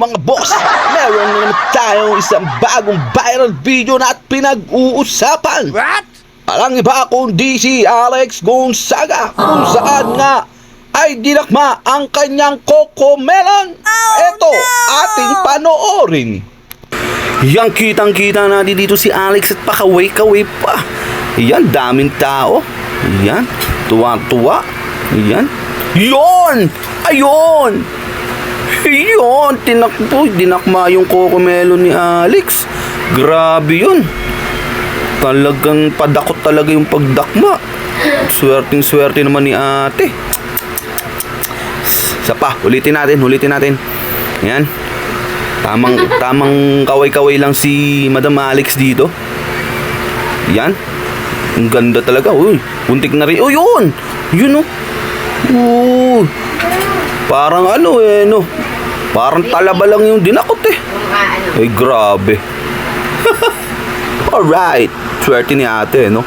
mga boss, meron na naman tayong isang bagong viral video na at pinag-uusapan. What? Alang iba kundi si Alex Gonzaga, kung saan nga ay dinakma ang kanyang Cocomelon. Ito, ating panoorin. Yan, kitang-kita natin dito si Alex at pakaway-kaway pa. Yan, daming tao. Yan, tuwa-tuwa. Yan. Yon! Ayun! Yun, dinakma yung Cocomelon ni Alex. Grabe yun. Talagang padakot talaga yung pagdakma. Swerting-swerte naman ni ate. Isa pa, ulitin natin. Yan. Tamang kaway-kaway lang si Madam Alex dito. Yan. Ang ganda talaga. Uy, buntik na rin. Oh, yun! Yun, oh. Uy. Parang ano eh, no? Parang talaba lang yung dinakot eh. Ay, grabe. Alright. Swerte ni ate, no?